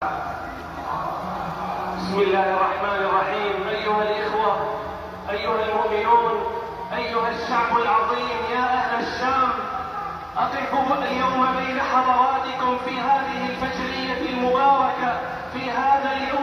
بسم الله الرحمن الرحيم. أيها الإخوة، أيها المؤمنون، أيها الشعب العظيم، يا أهل الشام، أقف اليوم بين حضراتكم في هذه الفجرية المباركة، في هذا اليوم